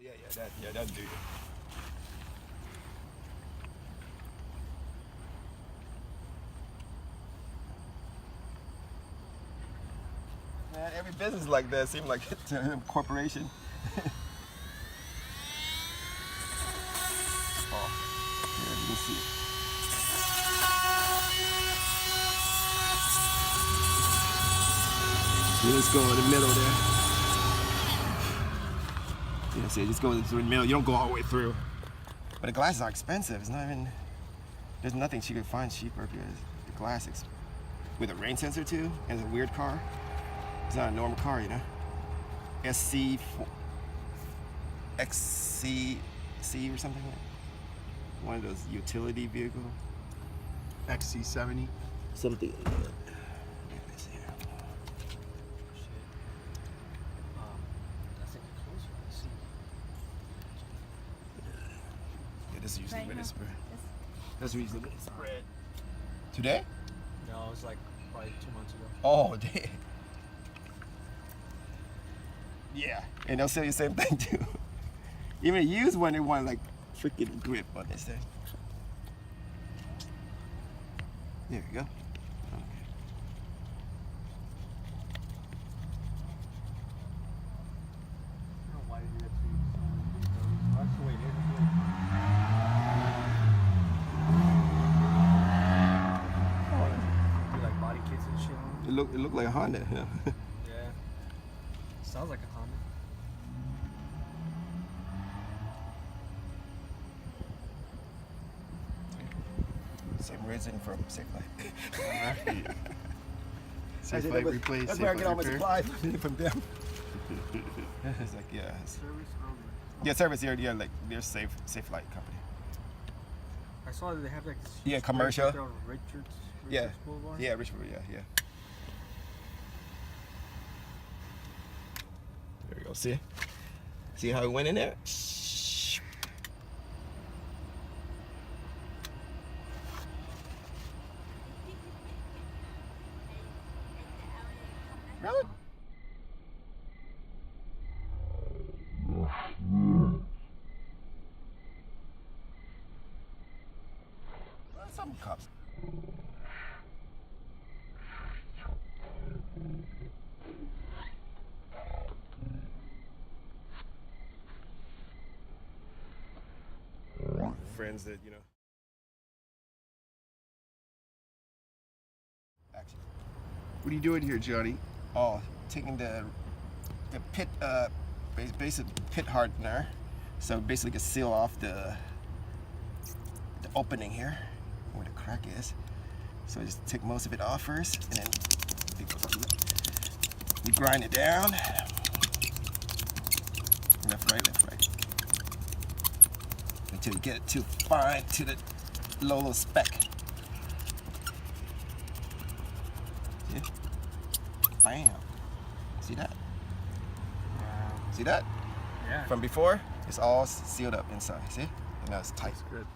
Yeah, that dude. Man, every business like that seems like it's a corporation. Oh, yeah, you can see it. You just go in the middle there. Yeah, see, just go through the middle. You don't go all the way through. But the glasses are expensive. It's not even. There's nothing she could find cheaper because the glass is with a rain sensor too. And it's a weird car. It's not a normal car, you know. XC or something like that. One of those utility vehicles. XC70. Something. This is usually when it's spread. That's usually when it's spread. Today? No, it was like probably 2 months ago. Oh, damn. Yeah, and they'll sell you the same thing too. Even a used one, they want like freaking grip on this thing. There we go. It looked like a Honda. You know? Yeah. Sounds like a Honda. Same resin from Safe Life. Safe Life replaced. That's where I get all my supplies from them. It's like Service program. Yeah, service here. Yeah, like they're Safe Light company. I saw that they have like this. Yeah, commercial. Richards Yeah. Boulevard. Yeah, Richmond. Yeah. There we go. See how it went in there? Really? Well, some cops. Friends that, you know. Action. What are you doing here, Johnny? Oh, taking the pit, basic pit hardener. So basically, you can seal off the opening here, where the crack is. So just take most of it off first, and then we grind it down. Left, right. Until you get it too fine to the low spec. See? Bam. See that? Wow. See that? Yeah. From before, it's all sealed up inside. See? And now it's tight. That's good.